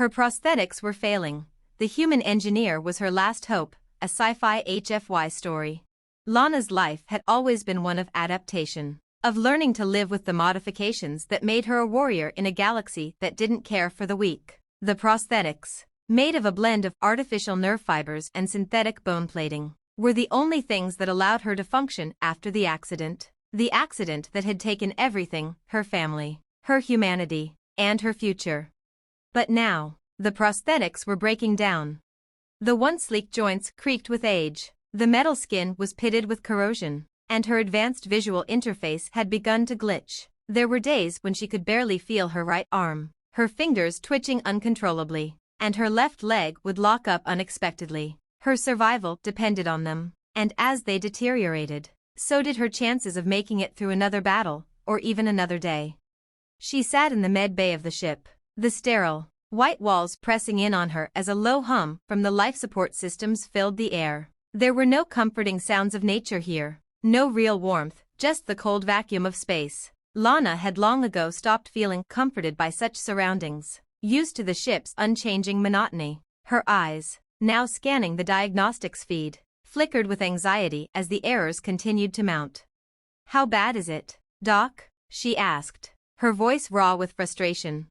Her prosthetics were failing. The human engineer was her last hope, a sci-fi HFY story. Lana's life had always been one of adaptation, of learning to live with the modifications that made her a warrior in a galaxy that didn't care for the weak. The prosthetics, made of a blend of artificial nerve fibers and synthetic bone plating, were the only things that allowed her to function after the accident. The accident that had taken everything, her family, her humanity, and her future. But now, the prosthetics were breaking down. The once sleek joints creaked with age, the metal skin was pitted with corrosion, and her advanced visual interface had begun to glitch. There were days when she could barely feel her right arm, her fingers twitching uncontrollably, and her left leg would lock up unexpectedly. Her survival depended on them, and as they deteriorated, so did her chances of making it through another battle, or even another day. She sat in the med bay of the ship, the sterile, white walls pressing in on her as a low hum from the life support systems filled the air. There were no comforting sounds of nature here, no real warmth, just the cold vacuum of space. Lana had long ago stopped feeling comforted by such surroundings, used to the ship's unchanging monotony. Her eyes, now scanning the diagnostics feed, flickered with anxiety as the errors continued to mount. "How bad is it, Doc?" she asked, her voice raw with frustration.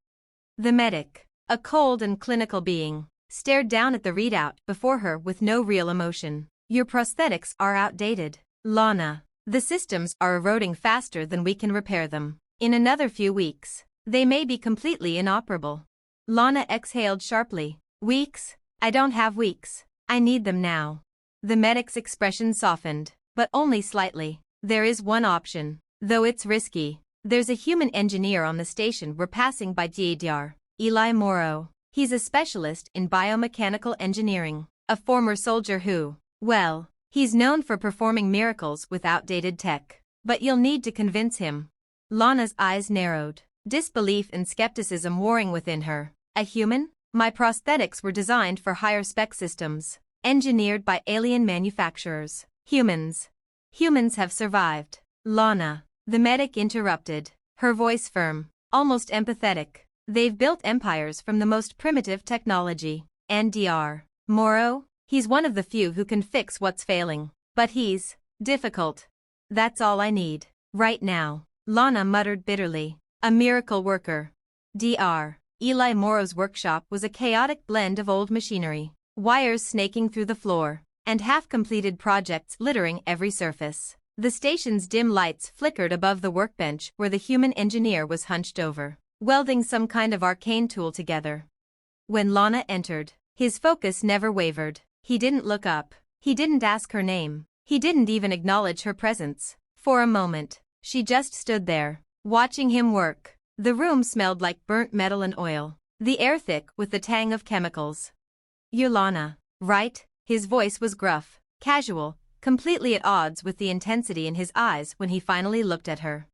The medic, a cold and clinical being, stared down at the readout before her with no real emotion. "Your prosthetics are outdated, Lana. The systems are eroding faster than we can repair them. In another few weeks, they may be completely inoperable." Lana exhaled sharply. "Weeks? I don't have weeks. I need them now." The medic's expression softened, but only slightly. "There is one option, though it's risky. There's a human engineer on the station we're passing by DADR, Eli Morrow. He's a specialist in biomechanical engineering, a former soldier who, well, he's known for performing miracles with outdated tech. But you'll need to convince him." Lana's eyes narrowed, disbelief and skepticism warring within her. "A human? My prosthetics were designed for higher spec systems, engineered by alien manufacturers. Humans have survived." "Lana," the medic interrupted, her voice firm, almost empathetic. "They've built empires from the most primitive technology. And Dr. Morrow, he's one of the few who can fix what's failing. But he's difficult. That's all I need, right now." Lana muttered bitterly. A miracle worker. Dr. Eli Morrow's workshop was a chaotic blend of old machinery, wires snaking through the floor, and half-completed projects littering every surface. The station's dim lights flickered above the workbench where the human engineer was hunched over, welding some kind of arcane tool together. When Lana entered, his focus never wavered. He didn't look up. He didn't ask her name. He didn't even acknowledge her presence. For a moment, she just stood there, watching him work. The room smelled like burnt metal and oil, the air thick with the tang of chemicals. "You're Lana, right?" His voice was gruff, casual, completely at odds with the intensity in his eyes when he finally looked at her.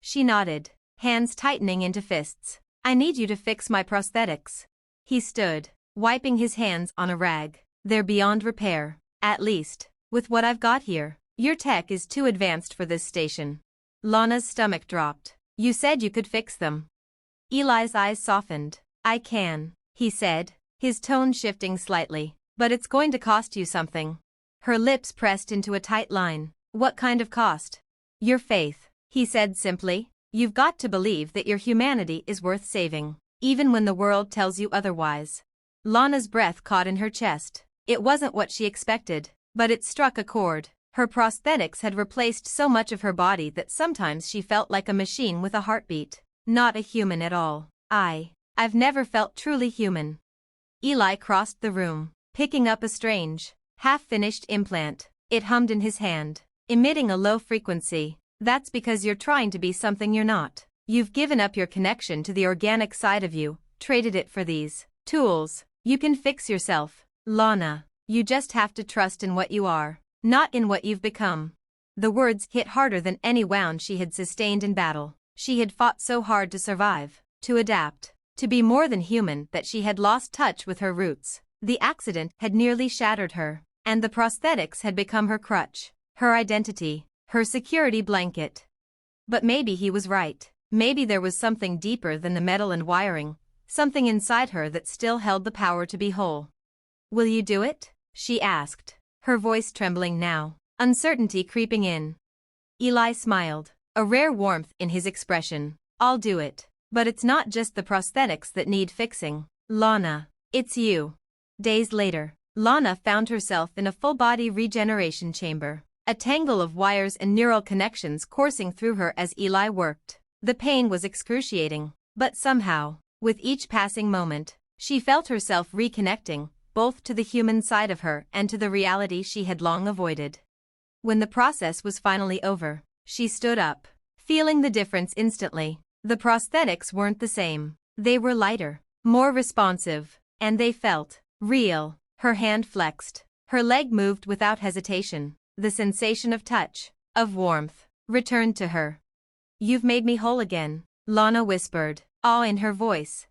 She nodded, hands tightening into fists. "I need you to fix my prosthetics." He stood, wiping his hands on a rag. "They're beyond repair, at least, with what I've got here. Your tech is too advanced for this station." Lana's stomach dropped. "You said you could fix them." Eli's eyes softened. "I can," he said, his tone shifting slightly. "But it's going to cost you something." Her lips pressed into a tight line. "What kind of cost?" "Your faith," he said simply. "You've got to believe that your humanity is worth saving, even when the world tells you otherwise." Lana's breath caught in her chest. It wasn't what she expected, but it struck a chord. Her prosthetics had replaced so much of her body that sometimes she felt like a machine with a heartbeat, not a human at all. I've never felt truly human." Eli crossed the room, picking up a strange, half-finished implant. It hummed in his hand, emitting a low frequency. "That's because you're trying to be something you're not. You've given up your connection to the organic side of you, traded it for these tools. You can fix yourself, Lana. You just have to trust in what you are, not in what you've become." The words hit harder than any wound she had sustained in battle. She had fought so hard to survive, to adapt, to be more than human that she had lost touch with her roots. The accident had nearly shattered her, and the prosthetics had become her crutch, her identity, her security blanket. But maybe he was right. Maybe there was something deeper than the metal and wiring, something inside her that still held the power to be whole. "Will you do it?" she asked, her voice trembling now, uncertainty creeping in. Eli smiled, a rare warmth in his expression. "I'll do it. But it's not just the prosthetics that need fixing, Lana. It's you." Days later, Lana found herself in a full-body regeneration chamber, a tangle of wires and neural connections coursing through her as Eli worked. The pain was excruciating, but somehow, with each passing moment, she felt herself reconnecting, both to the human side of her and to the reality she had long avoided. When the process was finally over, she stood up, feeling the difference instantly. The prosthetics weren't the same. They were lighter, more responsive, and they felt real. Her hand flexed. Her leg moved without hesitation. The sensation of touch, of warmth, returned to her. "You've made me whole again," Lana whispered, awe in her voice.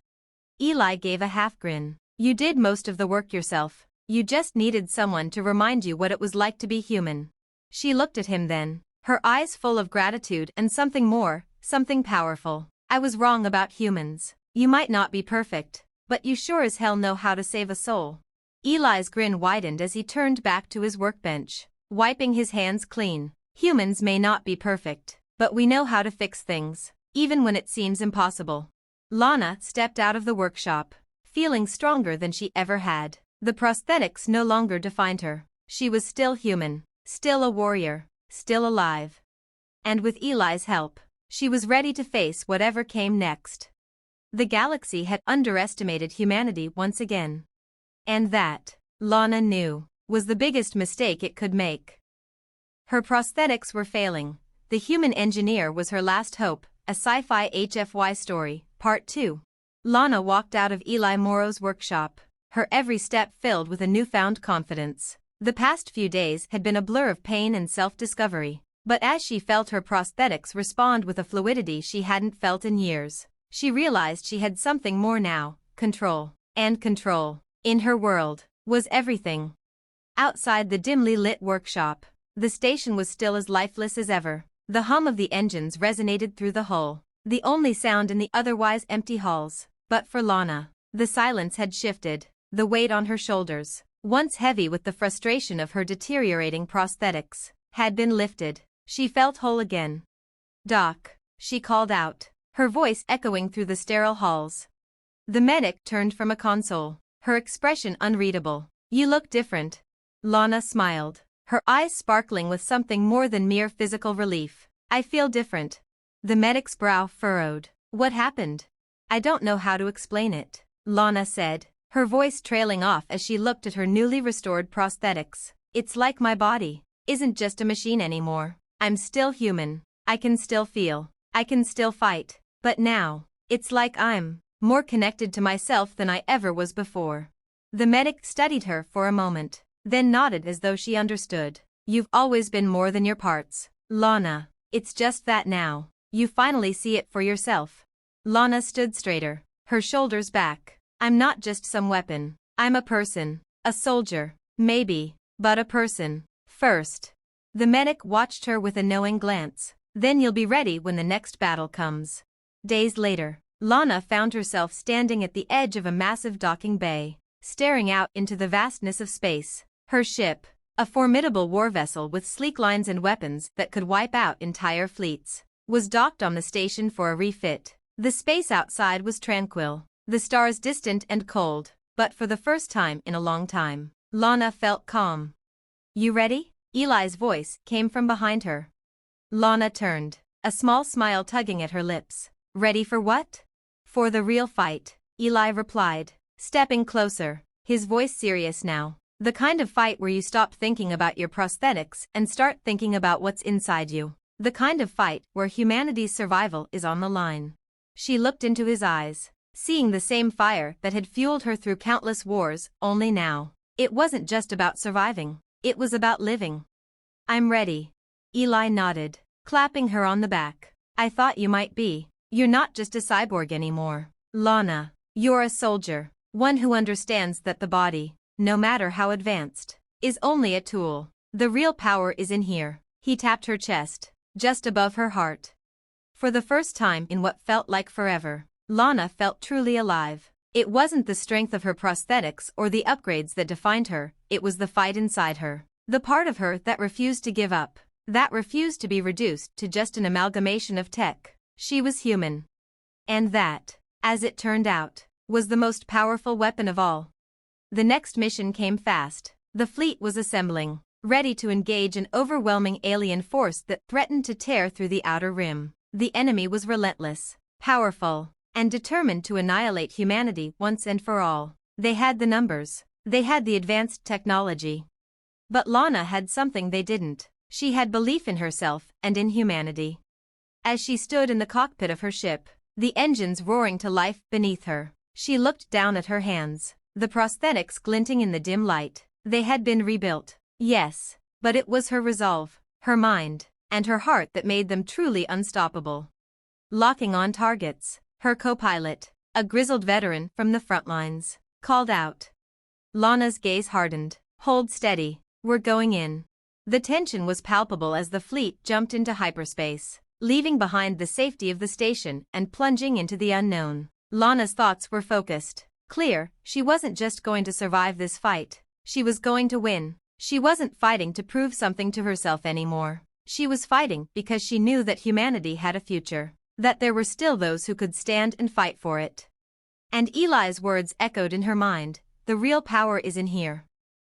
Eli gave a half-grin. "You did most of the work yourself. You just needed someone to remind you what it was like to be human." She looked at him then, her eyes full of gratitude and something more, something powerful. "I was wrong about humans. You might not be perfect, but you sure as hell know how to save a soul." Eli's grin widened as he turned back to his workbench, wiping his hands clean. "Humans may not be perfect, but we know how to fix things, even when it seems impossible." Lana stepped out of the workshop, feeling stronger than she ever had. The prosthetics no longer defined her. She was still human, still a warrior, still alive. And with Eli's help, she was ready to face whatever came next. The galaxy had underestimated humanity once again. And that, Lana knew, was the biggest mistake it could make. Her prosthetics were failing. The human engineer was her last hope, a sci-fi HFY story, Part 2. Lana walked out of Eli Morrow's workshop, her every step filled with a newfound confidence. The past few days had been a blur of pain and self-discovery, but as she felt her prosthetics respond with a fluidity she hadn't felt in years, she realized she had something more now: control. And control, in her world, was everything. Outside the dimly lit workshop, the station was still as lifeless as ever. The hum of the engines resonated through the hull, the only sound in the otherwise empty halls. But for Lana, the silence had shifted. The weight on her shoulders, once heavy with the frustration of her deteriorating prosthetics, had been lifted. She felt whole again. "Doc," she called out, her voice echoing through the sterile halls. The medic turned from a console, her expression unreadable. "You look different." Lana smiled, her eyes sparkling with something more than mere physical relief. "I feel different." The medic's brow furrowed. "What happened?" "I don't know how to explain it," Lana said, her voice trailing off as she looked at her newly restored prosthetics. "It's like my body isn't just a machine anymore. I'm still human. I can still feel. I can still fight. But now, it's like I'm more connected to myself than I ever was before." The medic studied her for a moment, then nodded as though she understood. "You've always been more than your parts, Lana. It's just that now, you finally see it for yourself." Lana stood straighter, her shoulders back. "I'm not just some weapon. I'm a person. A soldier, maybe, but a person first." The medic watched her with a knowing glance. "Then you'll be ready when the next battle comes." Days later, Lana found herself standing at the edge of a massive docking bay, staring out into the vastness of space. Her ship, a formidable war vessel with sleek lines and weapons that could wipe out entire fleets, was docked on the station for a refit. The space outside was tranquil, the stars distant and cold, but for the first time in a long time, Lana felt calm. "You ready?" Eli's voice came from behind her. Lana turned, a small smile tugging at her lips. "Ready for what?" "For the real fight," Eli replied, stepping closer, his voice serious now. "The kind of fight where you stop thinking about your prosthetics and start thinking about what's inside you. The kind of fight where humanity's survival is on the line." She looked into his eyes, seeing the same fire that had fueled her through countless wars, only now. It wasn't just about surviving, it was about living. "I'm ready." Eli nodded, clapping her on the back. "I thought you might be. You're not just a cyborg anymore, Lana. You're a soldier, one who understands that the body, no matter how advanced, is only a tool. The real power is in here." He tapped her chest, just above her heart. For the first time in what felt like forever, Lana felt truly alive. It wasn't the strength of her prosthetics or the upgrades that defined her, it was the fight inside her. The part of her that refused to give up, that refused to be reduced to just an amalgamation of tech. She was human. And that, as it turned out, was the most powerful weapon of all. The next mission came fast. The fleet was assembling, ready to engage an overwhelming alien force that threatened to tear through the outer rim. The enemy was relentless, powerful, and determined to annihilate humanity once and for all. They had the numbers. They had the advanced technology. But Lana had something they didn't. She had belief in herself and in humanity. As she stood in the cockpit of her ship, the engines roaring to life beneath her, she looked down at her hands, the prosthetics glinting in the dim light. They had been rebuilt, yes, but it was her resolve, her mind, and her heart that made them truly unstoppable. Locking on targets, her co-pilot, a grizzled veteran from the front lines, called out. Lana's gaze hardened. Hold steady, we're going in. The tension was palpable as the fleet jumped into hyperspace, leaving behind the safety of the station and plunging into the unknown. Lana's thoughts were focused, clear. She wasn't just going to survive this fight, she was going to win. She wasn't fighting to prove something to herself anymore. She was fighting because she knew that humanity had a future, that there were still those who could stand and fight for it. And Eli's words echoed in her mind, the real power is in here.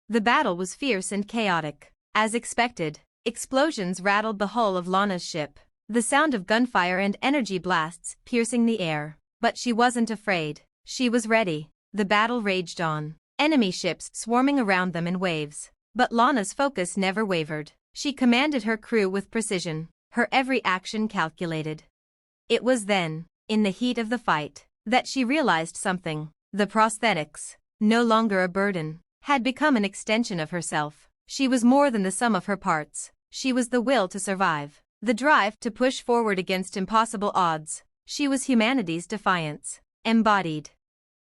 The battle was fierce and chaotic. As expected, explosions rattled the hull of Lana's ship, the sound of gunfire and energy blasts piercing the air. But she wasn't afraid. She was ready. The battle raged on, enemy ships swarming around them in waves. But Lana's focus never wavered. She commanded her crew with precision, her every action calculated. It was then, in the heat of the fight, that she realized something. The prosthetics, no longer a burden, had become an extension of herself. She was more than the sum of her parts. She was the will to survive, the drive to push forward against impossible odds. She was humanity's defiance, embodied.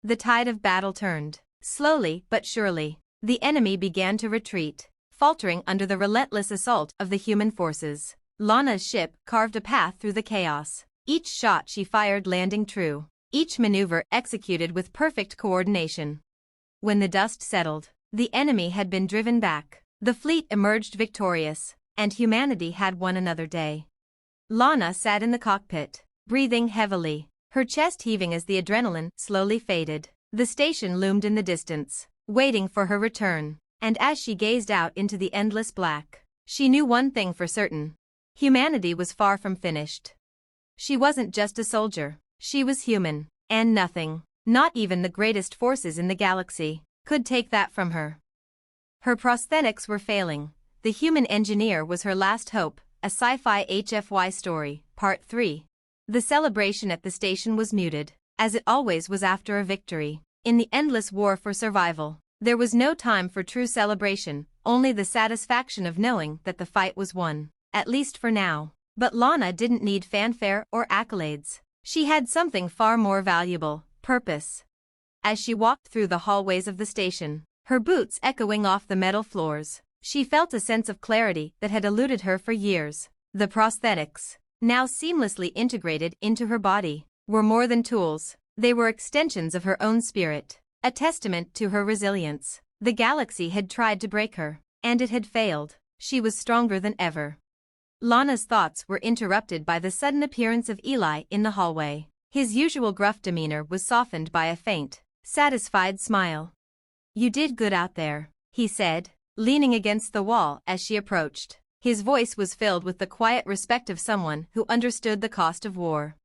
The tide of battle turned. Slowly but surely, the enemy began to retreat, faltering under the relentless assault of the human forces. Lana's ship carved a path through the chaos, each shot she fired landing true, each maneuver executed with perfect coordination. When the dust settled, the enemy had been driven back, the fleet emerged victorious, and humanity had won another day. Lana sat in the cockpit, breathing heavily, her chest heaving as the adrenaline slowly faded. The station loomed in the distance, waiting for her return, and as she gazed out into the endless black, she knew one thing for certain. Humanity was far from finished. She wasn't just a soldier, she was human, and nothing, not even the greatest forces in the galaxy, could take that from her. Her prosthetics were failing. The human engineer was her last hope, a sci-fi HFY story, Part 3. The celebration at the station was muted, as it always was after a victory. In the endless war for survival, there was no time for true celebration, only the satisfaction of knowing that the fight was won, at least for now. But Lana didn't need fanfare or accolades. She had something far more valuable, purpose. As she walked through the hallways of the station, her boots echoing off the metal floors, she felt a sense of clarity that had eluded her for years. The prosthetics, now seamlessly integrated into her body, were more than tools. They were extensions of her own spirit, a testament to her resilience. The galaxy had tried to break her, and it had failed. She was stronger than ever. Lana's thoughts were interrupted by the sudden appearance of Eli in the hallway. His usual gruff demeanor was softened by a faint, satisfied smile. "You did good out there," he said, leaning against the wall as she approached. His voice was filled with the quiet respect of someone who understood the cost of war.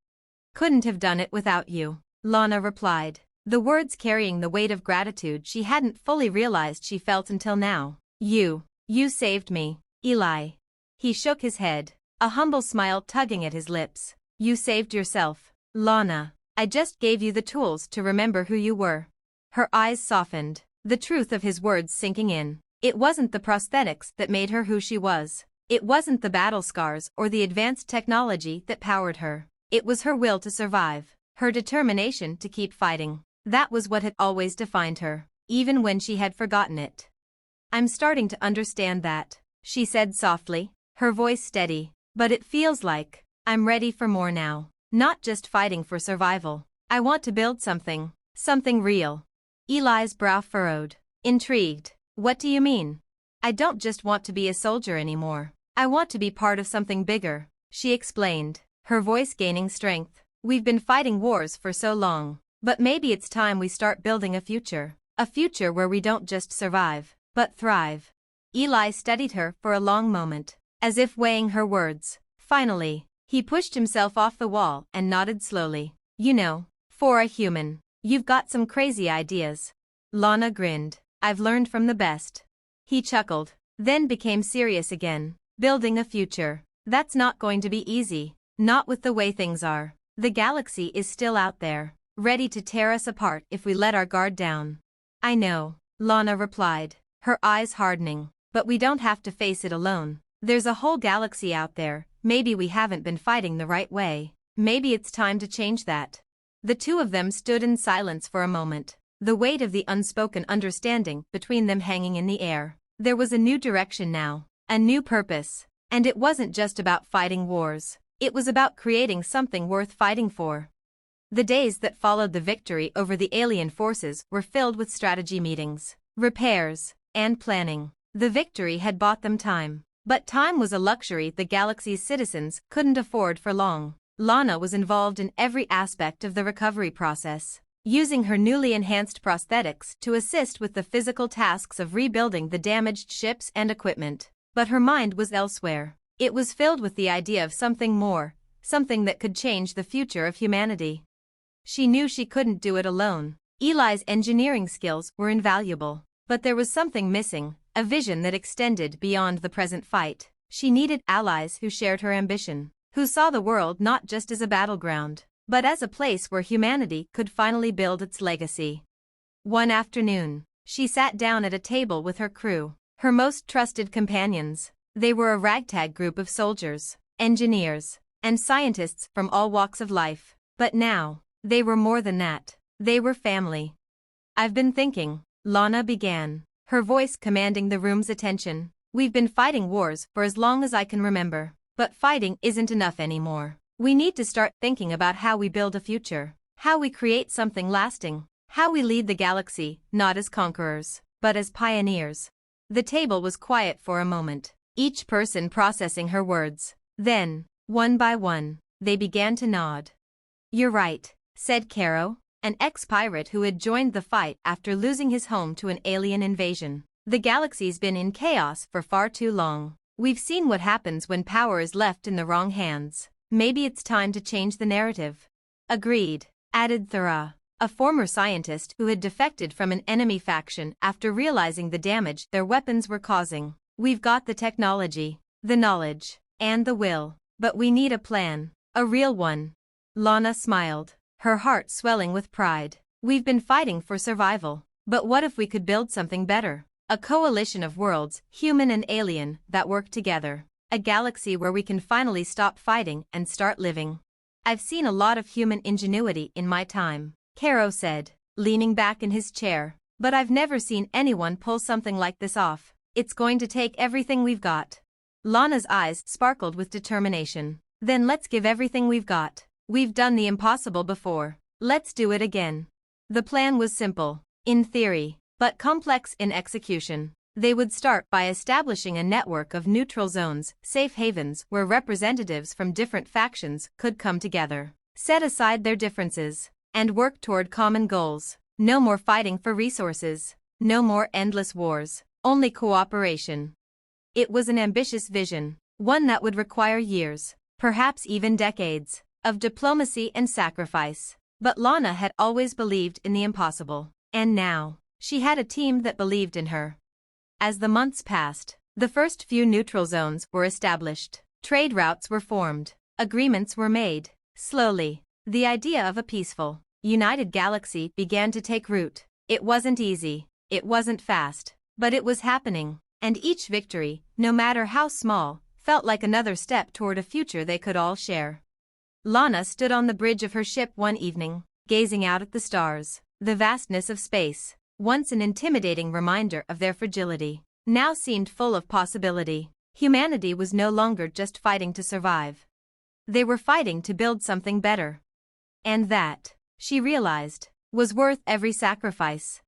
"Couldn't have done it without you," Lana replied, the words carrying the weight of gratitude she hadn't fully realized she felt until now. You saved me, Eli." He shook his head, a humble smile tugging at his lips. "You saved yourself, Lana. I just gave you the tools to remember who you were." Her eyes softened, the truth of his words sinking in. It wasn't the prosthetics that made her who she was. It wasn't the battle scars or the advanced technology that powered her. It was her will to survive, her determination to keep fighting. That was what had always defined her, even when she had forgotten it. "I'm starting to understand that," she said softly, her voice steady. "But it feels like I'm ready for more now. Not just fighting for survival. I want to build something Something real. Eli's brow furrowed. Intrigued. What do you mean? I don't just want to be a soldier anymore. I want to be part of something bigger, she explained, her voice gaining strength. We've been fighting wars for so long, but maybe it's time we start building a future. A future where we don't just survive, but thrive. Eli studied her for a long moment, as if weighing her words. Finally, he pushed himself off the wall and nodded slowly. You know, for a human, you've got some crazy ideas. Lana grinned. I've learned from the best. He chuckled, then became serious again. Building a future. That's not going to be easy. Not with the way things are. The galaxy is still out there, ready to tear us apart if we let our guard down. I know, Lana replied, her eyes hardening, but we don't have to face it alone. There's a whole galaxy out there. Maybe we haven't been fighting the right way. Maybe it's time to change that. The two of them stood in silence for a moment, the weight of the unspoken understanding between them hanging in the air. There was a new direction now, a new purpose, and it wasn't just about fighting wars. It was about creating something worth fighting for. The days that followed the victory over the alien forces were filled with strategy meetings, repairs, and planning. The victory had bought them time. But time was a luxury the galaxy's citizens couldn't afford for long. Lana was involved in every aspect of the recovery process, using her newly enhanced prosthetics to assist with the physical tasks of rebuilding the damaged ships and equipment. But her mind was elsewhere. It was filled with the idea of something more, something that could change the future of humanity. She knew she couldn't do it alone. Eli's engineering skills were invaluable, but there was something missing. A vision that extended beyond the present fight. She needed allies who shared her ambition, who saw the world not just as a battleground, but as a place where humanity could finally build its legacy. One afternoon, she sat down at a table with her crew, her most trusted companions. They were a ragtag group of soldiers, engineers, and scientists from all walks of life. But now, they were more than that. They were family. I've been thinking, Lana began, her voice commanding the room's attention. We've been fighting wars for as long as I can remember, but fighting isn't enough anymore. We need to start thinking about how we build a future, how we create something lasting, how we lead the galaxy, not as conquerors, but as pioneers. The table was quiet for a moment, each person processing her words. Then, one by one, they began to nod. You're right, said Caro, an ex-pirate who had joined the fight after losing his home to an alien invasion. The galaxy's been in chaos for far too long. We've seen what happens when power is left in the wrong hands. Maybe it's time to change the narrative. Agreed, added Thera, a former scientist who had defected from an enemy faction after realizing the damage their weapons were causing. We've got the technology, the knowledge, and the will, but we need a plan, a real one. Lana smiled, her heart swelling with pride. We've been fighting for survival, but what if we could build something better? A coalition of worlds, human and alien, that work together. A galaxy where we can finally stop fighting and start living. I've seen a lot of human ingenuity in my time, Caro said, leaning back in his chair, but I've never seen anyone pull something like this off. It's going to take everything we've got. Lana's eyes sparkled with determination. Then let's give everything we've got. We've done the impossible before. Let's do it again. The plan was simple, in theory, but complex in execution. They would start by establishing a network of neutral zones, safe havens where representatives from different factions could come together, set aside their differences, and work toward common goals. No more fighting for resources, no more endless wars, only cooperation. It was an ambitious vision, one that would require years, perhaps even decades, of diplomacy and sacrifice. But Lana had always believed in the impossible, and now, she had a team that believed in her. As the months passed, the first few neutral zones were established, trade routes were formed, agreements were made. Slowly, the idea of a peaceful, united galaxy began to take root. It wasn't easy, it wasn't fast, but it was happening, and each victory, no matter how small, felt like another step toward a future they could all share. Lana stood on the bridge of her ship one evening, gazing out at the stars. The vastness of space, once an intimidating reminder of their fragility, now seemed full of possibility. Humanity was no longer just fighting to survive. They were fighting to build something better. And that, she realized, was worth every sacrifice.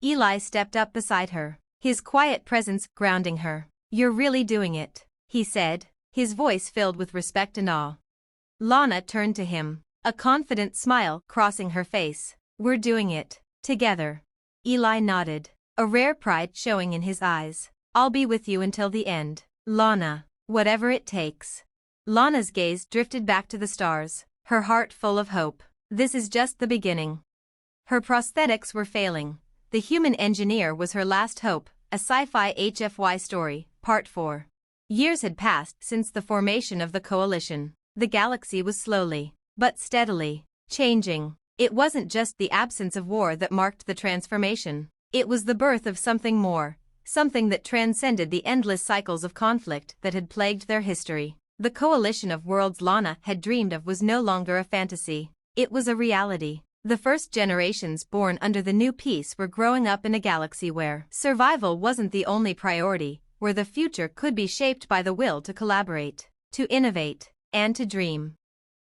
Eli stepped up beside her, his quiet presence grounding her. "You're really doing it," he said, his voice filled with respect and awe. Lana turned to him, a confident smile crossing her face. "We're doing it, together." Eli nodded, a rare pride showing in his eyes. "I'll be with you until the end, Lana, whatever it takes." Lana's gaze drifted back to the stars, her heart full of hope. This is just the beginning. Her prosthetics were failing. The human engineer was her last hope, a sci-fi HFY story, Part 4. Years had passed since the formation of the coalition. The galaxy was slowly, but steadily, changing. It wasn't just the absence of war that marked the transformation. It was the birth of something more, something that transcended the endless cycles of conflict that had plagued their history. The coalition of worlds Lana had dreamed of was no longer a fantasy. It was a reality. The first generations born under the new peace were growing up in a galaxy where survival wasn't the only priority, where the future could be shaped by the will to collaborate, to innovate, and to dream.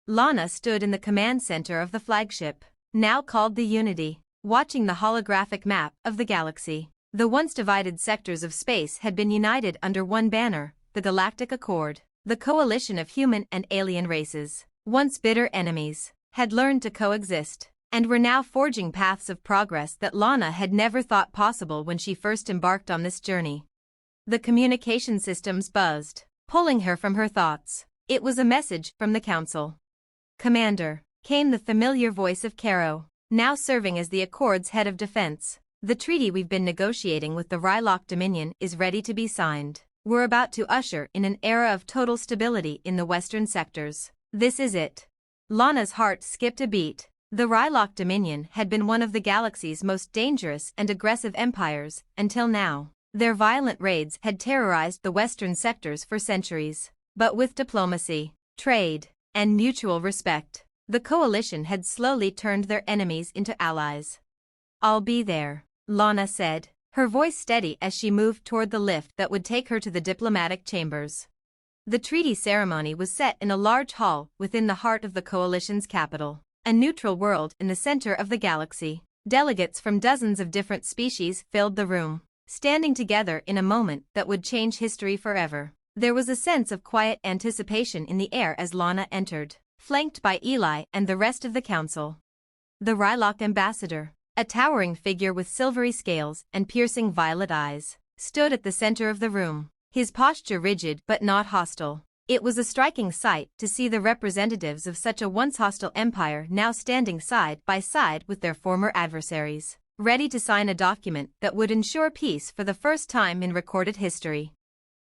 Lana stood in the command center of the flagship, now called the Unity, watching the holographic map of the galaxy. The once divided sectors of space had been united under one banner, the Galactic Accord. The coalition of human and alien races, once bitter enemies, had learned to coexist, and were now forging paths of progress that Lana had never thought possible when she first embarked on this journey. The communication systems buzzed, pulling her from her thoughts. It was a message from the Council. "Commander," came the familiar voice of Caro, now serving as the Accord's head of defense. "The treaty we've been negotiating with the Rylock Dominion is ready to be signed. We're about to usher in an era of total stability in the western sectors. This is it." Lana's heart skipped a beat. The Rylock Dominion had been one of the galaxy's most dangerous and aggressive empires until now. Their violent raids had terrorized the western sectors for centuries. But with diplomacy, trade, and mutual respect, the coalition had slowly turned their enemies into allies. "I'll be there," Lana said, her voice steady as she moved toward the lift that would take her to the diplomatic chambers. The treaty ceremony was set in a large hall within the heart of the coalition's capital, a neutral world in the center of the galaxy. Delegates from dozens of different species filled the room, standing together in a moment that would change history forever. There was a sense of quiet anticipation in the air as Lana entered, flanked by Eli and the rest of the council. The Rylock ambassador, a towering figure with silvery scales and piercing violet eyes, stood at the center of the room, his posture rigid but not hostile. It was a striking sight to see the representatives of such a once hostile empire now standing side by side with their former adversaries, ready to sign a document that would ensure peace for the first time in recorded history.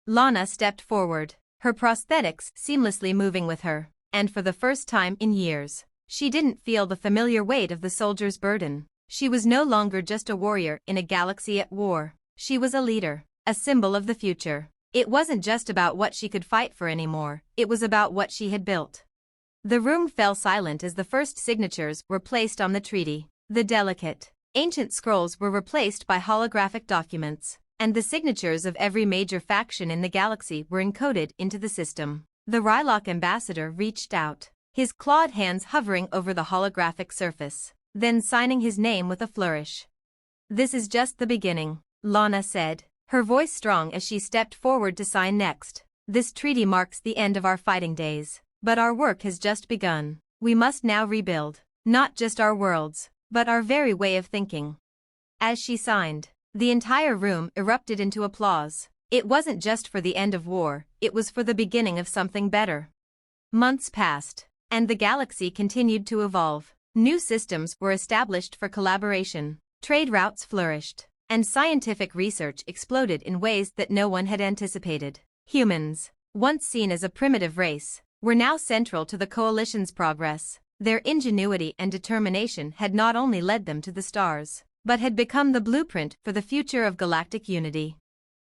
Lana stepped forward, her prosthetics seamlessly moving with her, and for the first time in years, she didn't feel the familiar weight of the soldier's burden. She was no longer just a warrior in a galaxy at war. She was a leader, a symbol of the future. It wasn't just about what she could fight for anymore, it was about what she had built. The room fell silent as the first signatures were placed on the treaty. The delicate, ancient scrolls were replaced by holographic documents, and the signatures of every major faction in the galaxy were encoded into the system. The Rylock ambassador reached out, his clawed hands hovering over the holographic surface, then signing his name with a flourish. "This is just the beginning," Lana said, her voice strong as she stepped forward to sign next. "This treaty marks the end of our fighting days, but our work has just begun. We must now rebuild, not just our worlds, but our very way of thinking." As she signed, the entire room erupted into applause. It wasn't just for the end of war, it was for the beginning of something better. Months passed, and the galaxy continued to evolve. New systems were established for collaboration, trade routes flourished, and scientific research exploded in ways that no one had anticipated. Humans, once seen as a primitive race, were now central to the coalition's progress. Their ingenuity and determination had not only led them to the stars, but had become the blueprint for the future of galactic unity.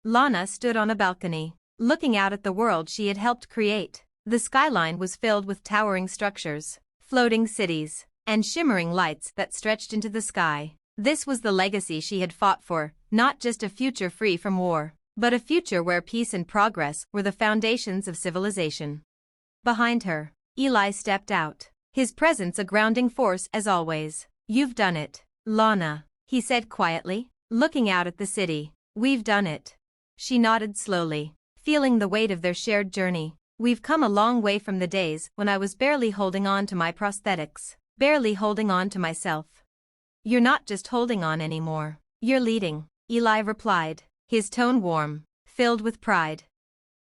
Lana stood on a balcony, looking out at the world she had helped create. The skyline was filled with towering structures, floating cities, and shimmering lights that stretched into the sky. This was the legacy she had fought for, not just a future free from war, but a future where peace and progress were the foundations of civilization. Behind her, Eli stepped out, his presence a grounding force as always. You've done it, Lana, he said quietly, looking out at the city. We've done it. She nodded slowly, feeling the weight of their shared journey. We've come a long way from the days when I was barely holding on to my prosthetics, barely holding on to myself. You're not just holding on anymore, you're leading, Eli replied, his tone warm, filled with pride.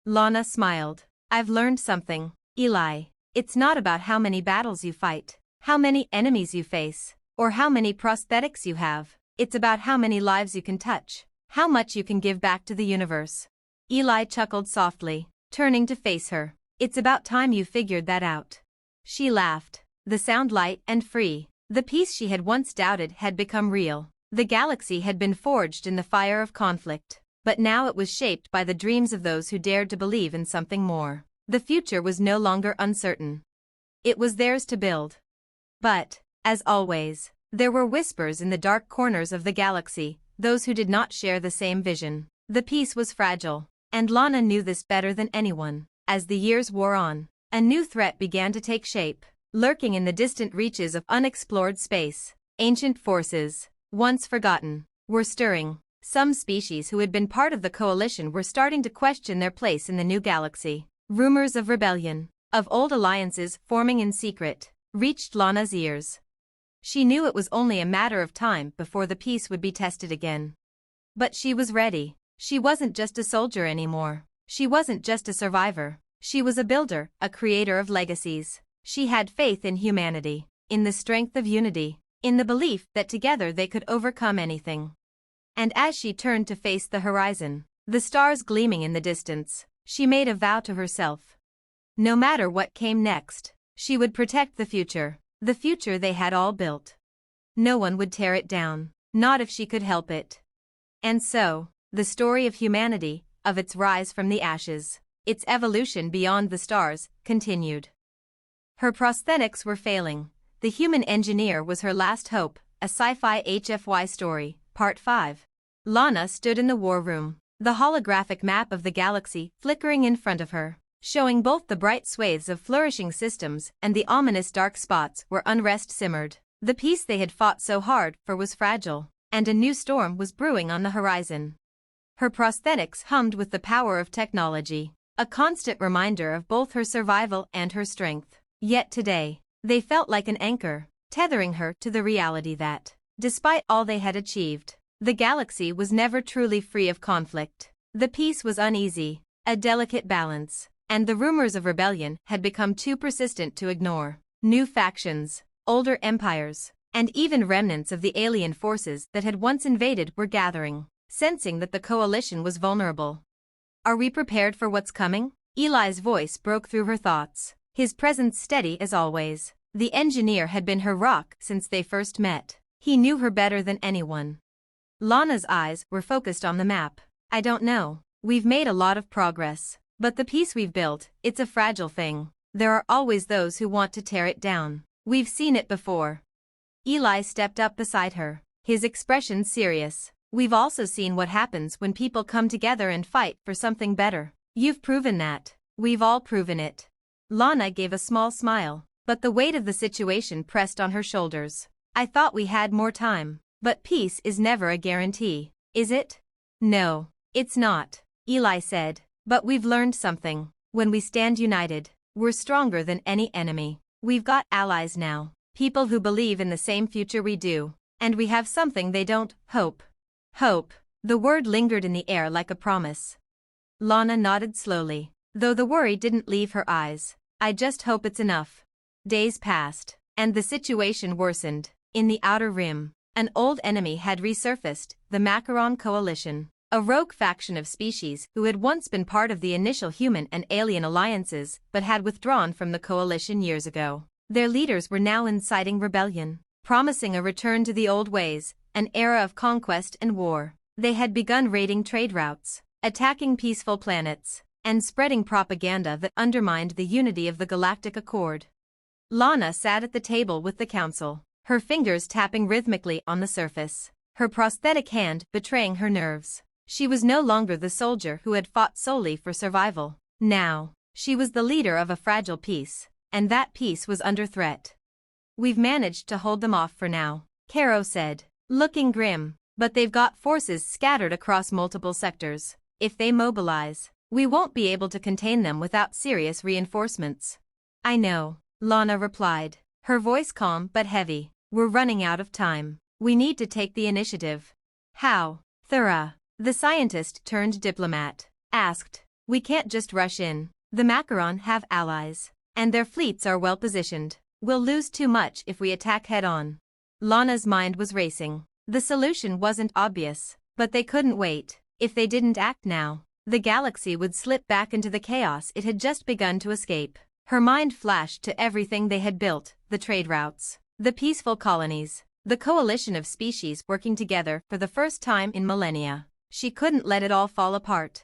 Lana smiled. I've learned something, Eli. It's not about how many battles you fight, how many enemies you face, or how many prosthetics you have. It's about how many lives you can touch, how much you can give back to the universe. Eli chuckled softly, turning to face her. It's about time you figured that out. She laughed, the sound light and free. The peace she had once doubted had become real. The galaxy had been forged in the fire of conflict, but now it was shaped by the dreams of those who dared to believe in something more. The future was no longer uncertain. It was theirs to build. But, as always, there were whispers in the dark corners of the galaxy, those who did not share the same vision. The peace was fragile, and Lana knew this better than anyone. As the years wore on, a new threat began to take shape. Lurking in the distant reaches of unexplored space, ancient forces, once forgotten, were stirring. Some species who had been part of the coalition were starting to question their place in the new galaxy. Rumors of rebellion, of old alliances forming in secret, reached Lana's ears. She knew it was only a matter of time before the peace would be tested again. But she was ready. She wasn't just a soldier anymore. She wasn't just a survivor. She was a builder, a creator of legacies. She had faith in humanity, in the strength of unity, in the belief that together they could overcome anything. And as she turned to face the horizon, the stars gleaming in the distance, she made a vow to herself. No matter what came next, she would protect the future they had all built. No one would tear it down, not if she could help it. And so, the story of humanity, of its rise from the ashes, its evolution beyond the stars, continued. Her prosthetics were failing. The Human Engineer was her last hope, a sci-fi HFY story, Part 5. Lana stood in the war room, the holographic map of the galaxy flickering in front of her, showing both the bright swathes of flourishing systems and the ominous dark spots where unrest simmered. The peace they had fought so hard for was fragile, and a new storm was brewing on the horizon. Her prosthetics hummed with the power of technology, a constant reminder of both her survival and her strength. Yet today, they felt like an anchor, tethering her to the reality that, despite all they had achieved, the galaxy was never truly free of conflict. The peace was uneasy, a delicate balance, and the rumors of rebellion had become too persistent to ignore. New factions, older empires, and even remnants of the alien forces that had once invaded were gathering, sensing that the coalition was vulnerable. Are we prepared for what's coming? Eli's voice broke through her thoughts, his presence steady as always. The engineer had been her rock since they first met. He knew her better than anyone. Lana's eyes were focused on the map. I don't know. We've made a lot of progress, but the peace we've built, it's a fragile thing. There are always those who want to tear it down. We've seen it before. Eli stepped up beside her, his expression serious. We've also seen what happens when people come together and fight for something better. You've proven that. We've all proven it. Lana gave a small smile, but the weight of the situation pressed on her shoulders. I thought we had more time, but peace is never a guarantee, is it? No, it's not, Eli said, but we've learned something. When we stand united, we're stronger than any enemy. We've got allies now, people who believe in the same future we do, and we have something they don't. Hope. Hope. The word lingered in the air like a promise. Lana nodded slowly, though the worry didn't leave her eyes. I just hope it's enough. Days passed, and the situation worsened. In the Outer Rim, an old enemy had resurfaced, the Macaron Coalition, a rogue faction of species who had once been part of the initial human and alien alliances but had withdrawn from the coalition years ago. Their leaders were now inciting rebellion, promising a return to the old ways, an era of conquest and war. They had begun raiding trade routes, attacking peaceful planets, and spreading propaganda that undermined the unity of the Galactic Accord. Lana sat at the table with the council, her fingers tapping rhythmically on the surface, her prosthetic hand betraying her nerves. She was no longer the soldier who had fought solely for survival. Now, she was the leader of a fragile peace, and that peace was under threat. We've managed to hold them off for now, Caro said, looking grim. But they've got forces scattered across multiple sectors. If they mobilize, we won't be able to contain them without serious reinforcements. I know, Lana replied, her voice calm but heavy. We're running out of time. We need to take the initiative. How? Thura, the scientist turned diplomat, asked. We can't just rush in. The Macaron have allies, and their fleets are well positioned. We'll lose too much if we attack head-on. Lana's mind was racing. The solution wasn't obvious, but they couldn't wait. If they didn't act now, the galaxy would slip back into the chaos it had just begun to escape. Her mind flashed to everything they had built, the trade routes, the peaceful colonies, the coalition of species working together for the first time in millennia. She couldn't let it all fall apart.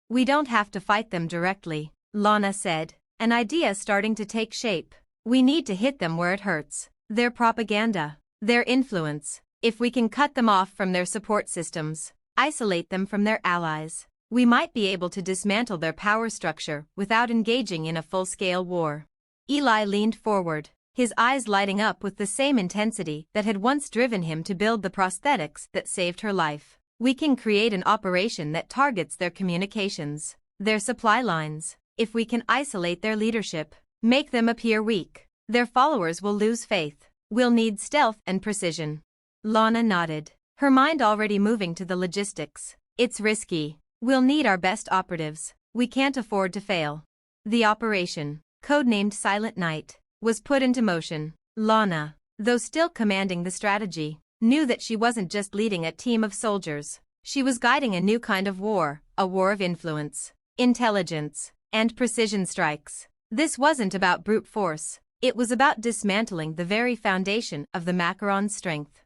We don't have to fight them directly, Lana said, an idea starting to take shape. We need to hit them where it hurts. Their propaganda, their influence. If we can cut them off from their support systems, isolate them from their allies, we might be able to dismantle their power structure without engaging in a full-scale war. Eli leaned forward, his eyes lighting up with the same intensity that had once driven him to build the prosthetics that saved her life. We can create an operation that targets their communications, their supply lines. If we can isolate their leadership, make them appear weak, their followers will lose faith. We'll need stealth and precision. Lana nodded, her mind already moving to the logistics. It's risky. We'll need our best operatives. We can't afford to fail. The operation, codenamed Silent Night, was put into motion. Lana, though still commanding the strategy, knew that she wasn't just leading a team of soldiers. She was guiding a new kind of war, a war of influence, intelligence, and precision strikes. This wasn't about brute force. It was about dismantling the very foundation of the Macaron's strength.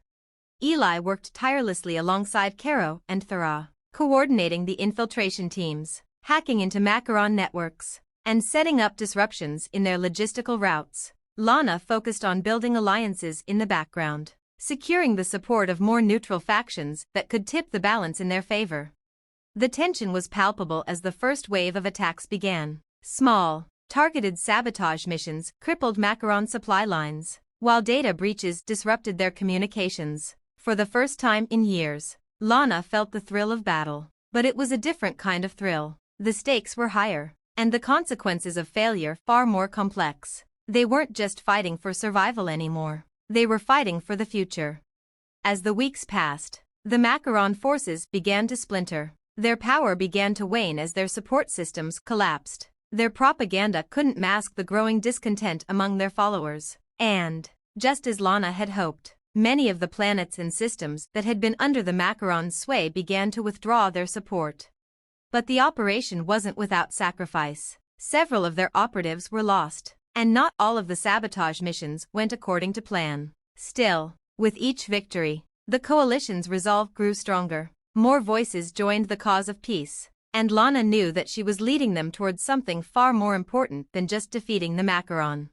Eli worked tirelessly alongside Caro and Thura, coordinating the infiltration teams, hacking into Macaron networks, and setting up disruptions in their logistical routes. Lana focused on building alliances in the background, securing the support of more neutral factions that could tip the balance in their favor. The tension was palpable as the first wave of attacks began. Small, targeted sabotage missions crippled Macaron supply lines, while data breaches disrupted their communications. For the first time in years, Lana felt the thrill of battle, but it was a different kind of thrill. The stakes were higher, and the consequences of failure far more complex. They weren't just fighting for survival anymore. They were fighting for the future. As the weeks passed, the Macaron forces began to splinter. Their power began to wane as their support systems collapsed. Their propaganda couldn't mask the growing discontent among their followers. And, just as Lana had hoped, many of the planets and systems that had been under the Macaron's sway began to withdraw their support. But the operation wasn't without sacrifice. Several of their operatives were lost, and not all of the sabotage missions went according to plan. Still, with each victory, the coalition's resolve grew stronger. More voices joined the cause of peace, and Lana knew that she was leading them towards something far more important than just defeating the Macaron.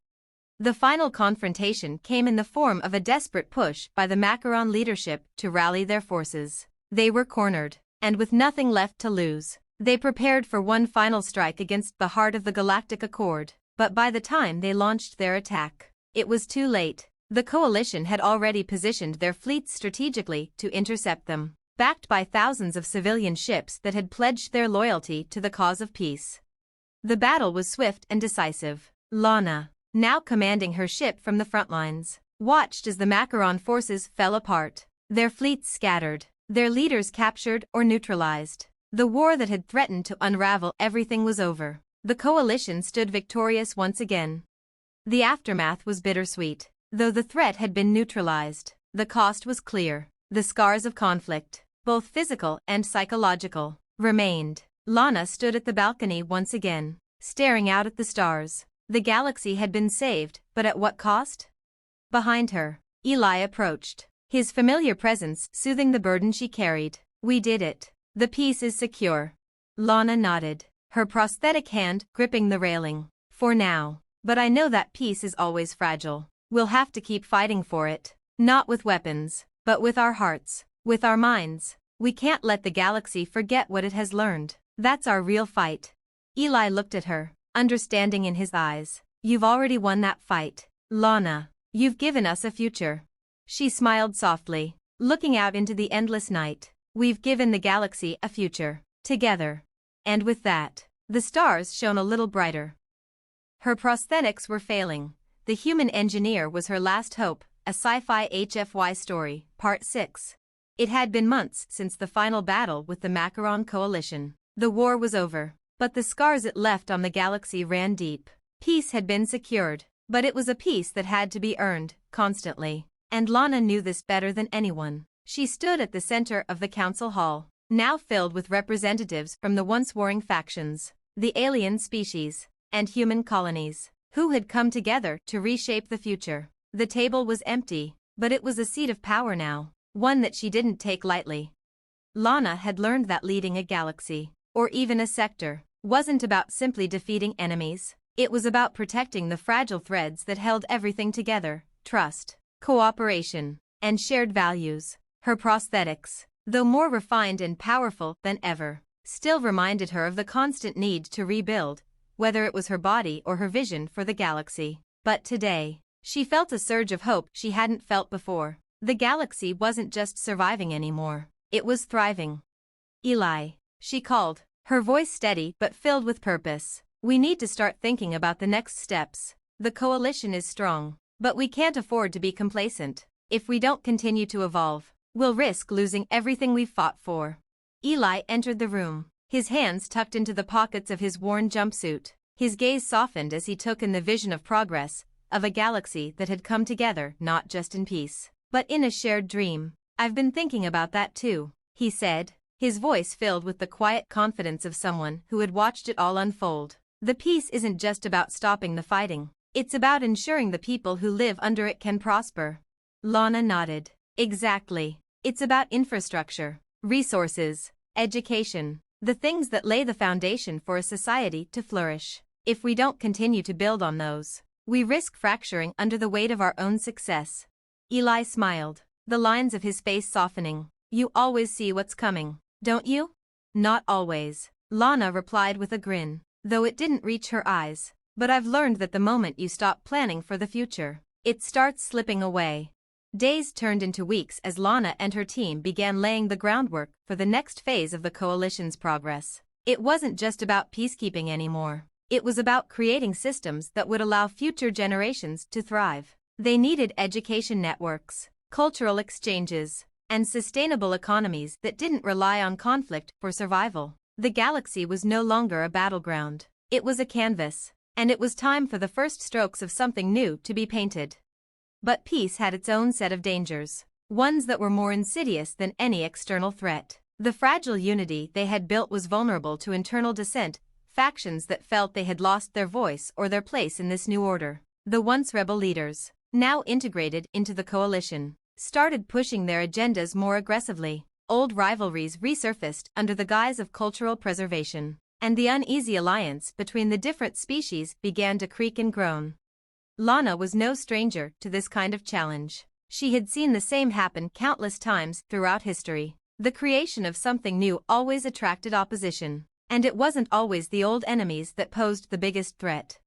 The final confrontation came in the form of a desperate push by the Macaron leadership to rally their forces. They were cornered, and with nothing left to lose, they prepared for one final strike against the heart of the Galactic Accord. But by the time they launched their attack, it was too late. The coalition had already positioned their fleets strategically to intercept them, backed by thousands of civilian ships that had pledged their loyalty to the cause of peace. The battle was swift and decisive. Lana, now commanding her ship from the front lines, watched as the Macaron forces fell apart, their fleets scattered, their leaders captured or neutralized. The war that had threatened to unravel everything was over. The coalition stood victorious once again. The aftermath was bittersweet. Though the threat had been neutralized, the cost was clear. The scars of conflict, both physical and psychological, remained. Lana stood at the balcony once again, staring out at the stars. The galaxy had been saved, but at what cost? Behind her, Eli approached, his familiar presence soothing the burden she carried. We did it. The peace is secure. Lana nodded, her prosthetic hand gripping the railing. For now. But I know that peace is always fragile. We'll have to keep fighting for it. Not with weapons, but with our hearts, with our minds. We can't let the galaxy forget what it has learned. That's our real fight. Eli looked at her, understanding in his eyes. You've already won that fight, Lana. You've given us a future. She smiled softly, looking out into the endless night. We've given the galaxy a future. Together. And with that, the stars shone a little brighter. Her prosthetics were failing. The human engineer was her last hope, a sci-fi HFY story, Part 6. It had been months since the final battle with the Macaron Coalition. The war was over, but the scars it left on the galaxy ran deep. Peace had been secured, but it was a peace that had to be earned, constantly. And Lana knew this better than anyone. She stood at the center of the council hall, now filled with representatives from the once warring factions, the alien species, and human colonies, who had come together to reshape the future. The table was empty, but it was a seat of power now, one that she didn't take lightly. Lana had learned that leading a galaxy, or even a sector, wasn't about simply defeating enemies. It was about protecting the fragile threads that held everything together: trust, cooperation, and shared values. Her prosthetics, though more refined and powerful than ever, still reminded her of the constant need to rebuild, whether it was her body or her vision for the galaxy. But today, she felt a surge of hope she hadn't felt before. The galaxy wasn't just surviving anymore, it was thriving. Eli, she called, her voice steady but filled with purpose. We need to start thinking about the next steps. The coalition is strong, but we can't afford to be complacent. If we don't continue to evolve, we'll risk losing everything we've fought for. Eli entered the room, his hands tucked into the pockets of his worn jumpsuit. His gaze softened as he took in the vision of progress, of a galaxy that had come together not just in peace, but in a shared dream. I've been thinking about that too, he said, his voice filled with the quiet confidence of someone who had watched it all unfold. The peace isn't just about stopping the fighting, it's about ensuring the people who live under it can prosper. Lana nodded. Exactly. It's about infrastructure, resources, education, the things that lay the foundation for a society to flourish. If we don't continue to build on those, we risk fracturing under the weight of our own success. Eli smiled, the lines of his face softening. You always see what's coming, don't you? Not always, Lana replied with a grin, though it didn't reach her eyes. But I've learned that the moment you stop planning for the future, it starts slipping away. Days turned into weeks as Lana and her team began laying the groundwork for the next phase of the coalition's progress. It wasn't just about peacekeeping anymore. It was about creating systems that would allow future generations to thrive. They needed education networks, cultural exchanges, and sustainable economies that didn't rely on conflict for survival. The galaxy was no longer a battleground. It was a canvas, and it was time for the first strokes of something new to be painted. But peace had its own set of dangers, ones that were more insidious than any external threat. The fragile unity they had built was vulnerable to internal dissent, factions that felt they had lost their voice or their place in this new order. The once rebel leaders, now integrated into the coalition, started pushing their agendas more aggressively. Old rivalries resurfaced under the guise of cultural preservation, and the uneasy alliance between the different species began to creak and groan. Lana was no stranger to this kind of challenge. She had seen the same happen countless times throughout history. The creation of something new always attracted opposition, and it wasn't always the old enemies that posed the biggest threat.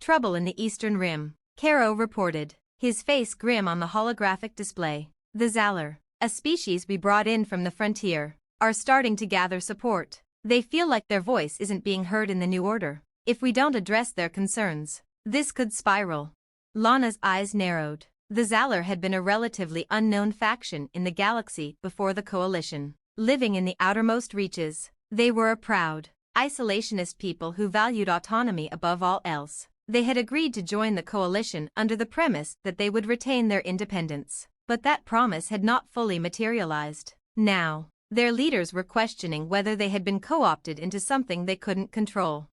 Trouble in the Eastern Rim, Caro reported, his face grim on the holographic display. The Zalor, a species we brought in from the frontier, are starting to gather support. They feel like their voice isn't being heard in the new order. If we don't address their concerns, this could spiral. Lana's eyes narrowed. The Zalor had been a relatively unknown faction in the galaxy before the coalition. Living in the outermost reaches, they were a proud, isolationist people who valued autonomy above all else. They had agreed to join the coalition under the premise that they would retain their independence. But that promise had not fully materialized. Now, their leaders were questioning whether they had been co-opted into something they couldn't control.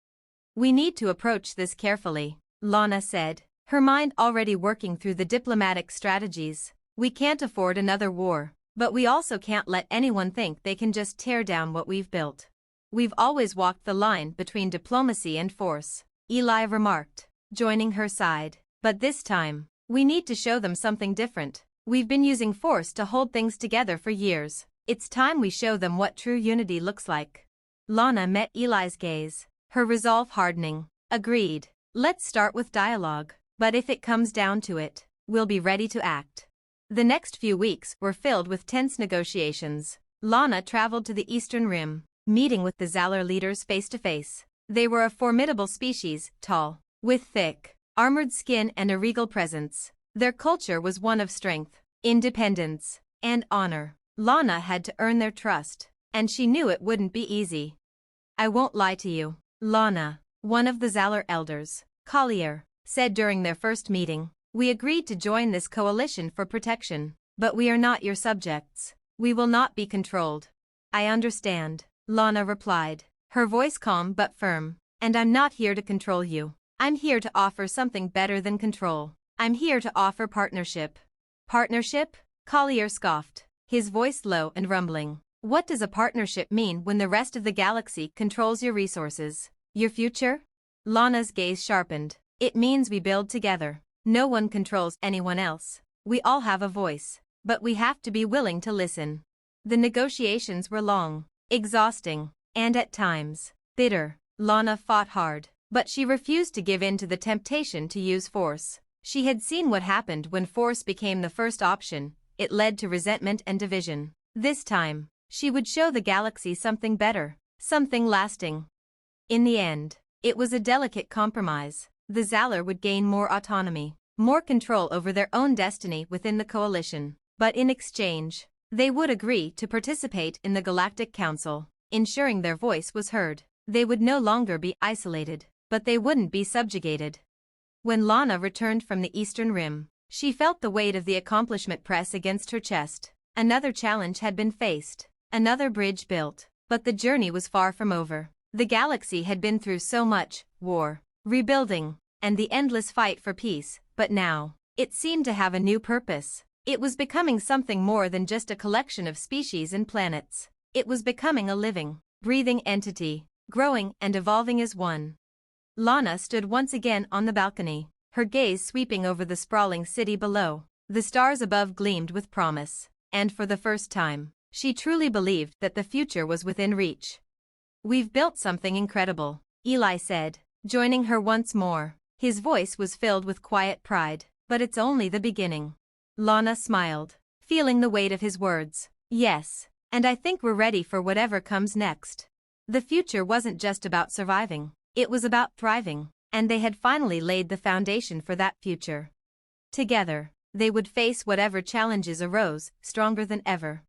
We need to approach this carefully, Lana said, her mind already working through the diplomatic strategies. We can't afford another war, but we also can't let anyone think they can just tear down what we've built. We've always walked the line between diplomacy and force, Eli remarked, joining her side. But this time, we need to show them something different. We've been using force to hold things together for years. It's time we show them what true unity looks like. Lana met Eli's gaze, her resolve hardening. Agreed. Let's start with dialogue. But if it comes down to it, we'll be ready to act. The next few weeks were filled with tense negotiations. Lana traveled to the Eastern Rim, meeting with the Zalor leaders face to face. They were a formidable species, tall, with thick, armored skin and a regal presence. Their culture was one of strength, independence, and honor. Lana had to earn their trust, and she knew it wouldn't be easy. "I won't lie to you, Lana," one of the Zalor elders, Collier, said during their first meeting. "We agreed to join this coalition for protection, but we are not your subjects. We will not be controlled." "I understand," Lana replied, her voice calm but firm. "And I'm not here to control you. I'm here to offer something better than control. I'm here to offer partnership." "Partnership?" Collier scoffed, his voice low and rumbling. "What does a partnership mean when the rest of the galaxy controls your resources? Your future?" Lana's gaze sharpened. "It means we build together. No one controls anyone else. We all have a voice, but we have to be willing to listen." The negotiations were long, exhausting, and at times, bitter. Lana fought hard, but she refused to give in to the temptation to use force. She had seen what happened when force became the first option. It led to resentment and division. This time, she would show the galaxy something better, something lasting. In the end, it was a delicate compromise. The Zalor would gain more autonomy, more control over their own destiny within the coalition. But in exchange, they would agree to participate in the Galactic Council, ensuring their voice was heard. They would no longer be isolated, but they wouldn't be subjugated. When Lana returned from the Eastern Rim, she felt the weight of the accomplishment press against her chest. Another challenge had been faced, another bridge built, but the journey was far from over. The galaxy had been through so much: war, rebuilding, and the endless fight for peace, but now, it seemed to have a new purpose. It was becoming something more than just a collection of species and planets. It was becoming a living, breathing entity, growing and evolving as one. Lana stood once again on the balcony, her gaze sweeping over the sprawling city below. The stars above gleamed with promise, and for the first time, she truly believed that the future was within reach. "We've built something incredible," Eli said, joining her once more. His voice was filled with quiet pride. "But it's only the beginning." Lana smiled, feeling the weight of his words. "Yes, and I think we're ready for whatever comes next." The future wasn't just about surviving, it was about thriving, and they had finally laid the foundation for that future. Together, they would face whatever challenges arose, stronger than ever.